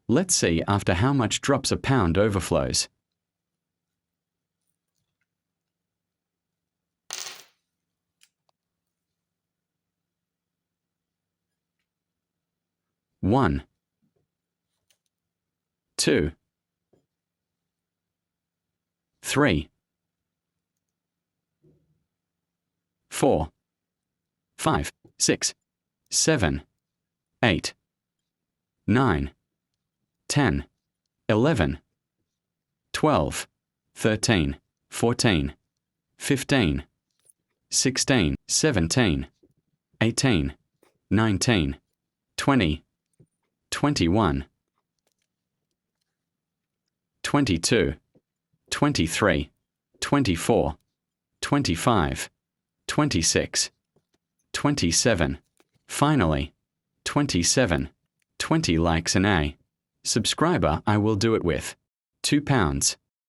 Let's see after how much drops a pound overflows. One, 2, 3, 4, 5, 6, 7, 8, 9, 10, 11, 12, 13, 14, 15, 16, 17, 18, 19, 20, 21, 22, 23, 24, 25, 26, 27, finally, 27, 20 likes and a subscriber I will do it with. £2.